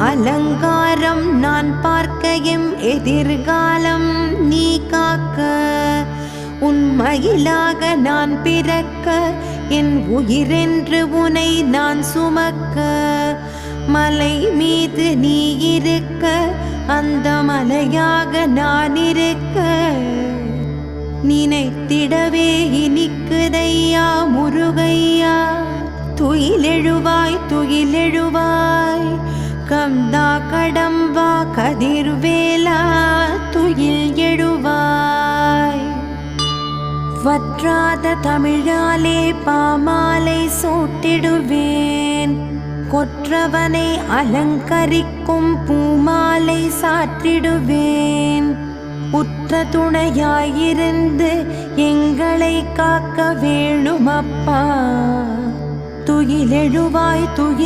அலங்காரம் நான் பார்க்க எம் எதிர்காலம் நீ காக்க. உன் மகிழாக நான் பிறக்க என் உயிரென்று உனை நான் சுமக்க. மலை மீது நீ இருக்க அந்த மலையாக நான் இருக்க. நினைத்திடவே இனிக்குதையா முருகையா. துயிலெழுவாய் துயிலெழுவாய் கந்தா கடம்பா கதிர்வேலா துயில் எழுவாய். வற்றாத தமிழாலே பாமாலை சூட்டிடுவேன். கொற்றவனை அலங்கரிக்கும் பூமாலை சாற்றிடுவேன். உற்ற துணையாயிருந்து எங்களை காக்க வேணுமப்பா. துயிலெழுவாய் துயில்